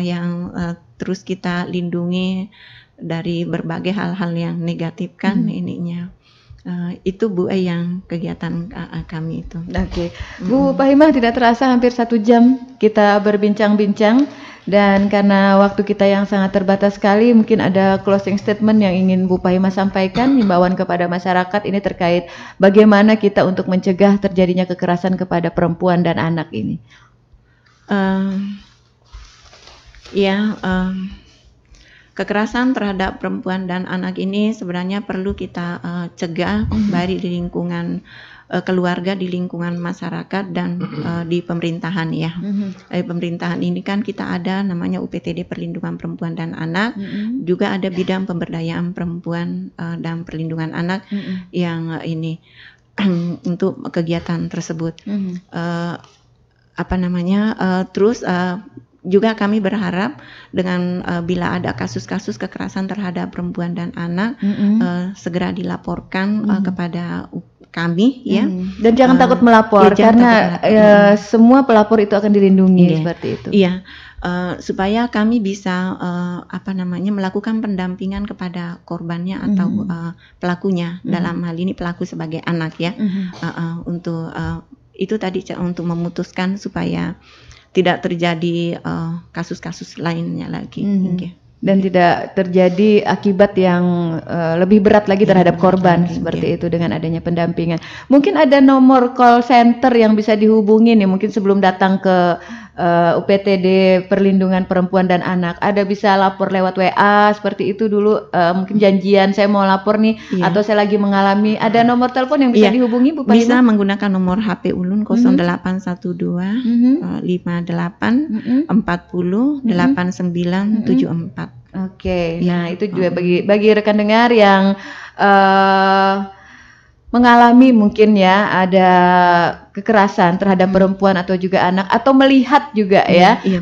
yang terus kita lindungi dari berbagai hal-hal yang negatif kan ininya. Itu Bu yang kegiatan kami itu. Oke. Bu Pahimah, tidak terasa hampir 1 jam kita berbincang-bincang, dan karena waktu kita yang sangat terbatas sekali, mungkin ada closing statement yang ingin Bu Pahimah sampaikan, himbauan kepada masyarakat ini terkait bagaimana kita untuk mencegah terjadinya kekerasan kepada perempuan dan anak ini. Kekerasan terhadap perempuan dan anak ini sebenarnya perlu kita cegah baik di lingkungan keluarga, di lingkungan masyarakat, dan di pemerintahan ya. Di pemerintahan ini kan kita ada namanya UPTD Perlindungan Perempuan dan Anak, juga ada bidang pemberdayaan perempuan dan perlindungan anak yang ini untuk kegiatan tersebut. Terus juga kami berharap dengan bila ada kasus-kasus kekerasan terhadap perempuan dan anak segera dilaporkan kepada kami ya. Dan jangan takut melapor karena semua pelapor itu akan dilindungi seperti itu. Iya. Supaya kami bisa melakukan pendampingan kepada korbannya atau pelakunya, dalam hal ini pelaku sebagai anak ya, untuk itu tadi untuk memutuskan supaya tidak terjadi kasus-kasus lainnya lagi. Dan tidak terjadi akibat yang lebih berat lagi terhadap korban seperti itu dengan adanya pendampingan. Mungkin ada nomor call center yang bisa dihubungi nih, mungkin sebelum datang ke UPTD Perlindungan Perempuan dan Anak. Ada bisa lapor lewat WA seperti itu dulu, mungkin janjian saya mau lapor nih atau saya lagi mengalami. Ada nomor telepon yang bisa dihubungi Bu Pahimah? Bisa menggunakan nomor HP Ulun 0812 58 40 8974. Oke. Nah, itu juga bagi rekan dengar yang mengalami mungkin ya ada kekerasan terhadap perempuan atau juga anak, atau melihat juga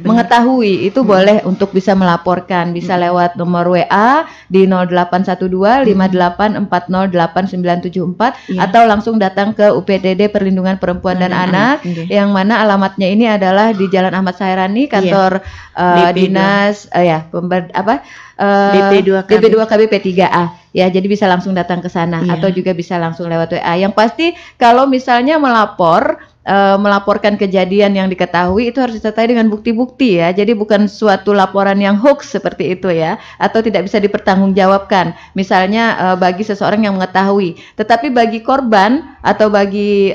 mengetahui, itu boleh untuk bisa melaporkan, bisa lewat nomor WA di 0812 58408974 atau langsung datang ke UPTD Perlindungan Perempuan dan Anak yang mana alamatnya ini adalah di Jalan Ahmad Sairani, kantor dinas DP2KB P3A. Ya, jadi bisa langsung datang ke sana atau juga bisa langsung lewat WA. Yang pasti kalau misalnya melaporkan kejadian yang diketahui itu harus disertai dengan bukti-bukti ya. Jadi bukan suatu laporan yang hoax seperti itu ya, atau tidak bisa dipertanggungjawabkan. Misalnya bagi seseorang yang mengetahui, tetapi bagi korban atau bagi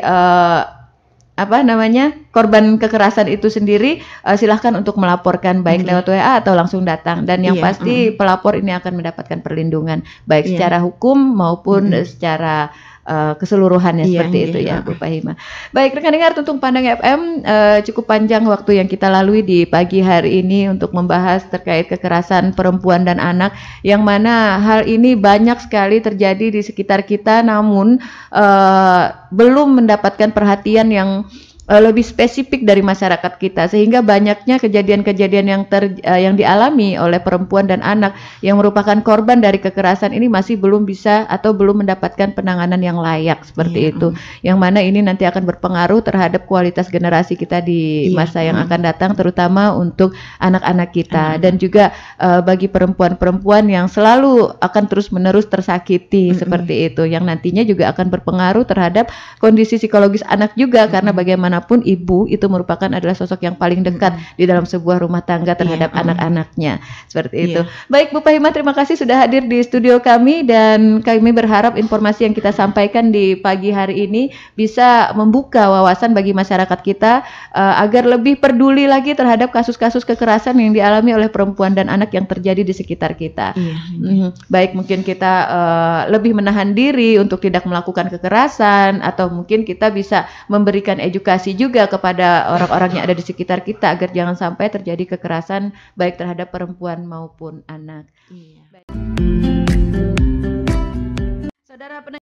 korban kekerasan itu sendiri, silahkan untuk melaporkan baik lewat WA atau langsung datang, dan yang pasti pelapor ini akan mendapatkan perlindungan baik secara hukum maupun secara keseluruhannya, Iya, seperti iya, itu ya heeh. Bu Fahima. Baik rekan dengar Tuntung Pandang FM, cukup panjang waktu yang kita lalui di pagi hari ini untuk membahas terkait kekerasan perempuan dan anak, yang mana hal ini banyak sekali terjadi di sekitar kita, namun belum mendapatkan perhatian yang lebih spesifik dari masyarakat kita, sehingga banyaknya kejadian-kejadian yang dialami oleh perempuan dan anak yang merupakan korban dari kekerasan ini masih belum bisa atau belum mendapatkan penanganan yang layak, seperti itu, yang mana ini nanti akan berpengaruh terhadap kualitas generasi kita di masa yang akan datang, terutama untuk anak-anak kita, dan juga bagi perempuan-perempuan yang selalu akan terus-menerus tersakiti, seperti itu, yang nantinya juga akan berpengaruh terhadap kondisi psikologis anak juga, karena bagaimanapun ibu itu merupakan adalah sosok yang paling dekat di dalam sebuah rumah tangga terhadap anak-anaknya, seperti itu. Baik Bu Fahima, terima kasih sudah hadir di studio kami, dan kami berharap informasi yang kita sampaikan di pagi hari ini bisa membuka wawasan bagi masyarakat kita agar lebih peduli lagi terhadap kasus-kasus kekerasan yang dialami oleh perempuan dan anak yang terjadi di sekitar kita. Baik, mungkin kita lebih menahan diri untuk tidak melakukan kekerasan, atau mungkin kita bisa memberikan edukasi juga kepada orang-orang yang ada di sekitar kita agar jangan sampai terjadi kekerasan baik terhadap perempuan maupun anak. Saudara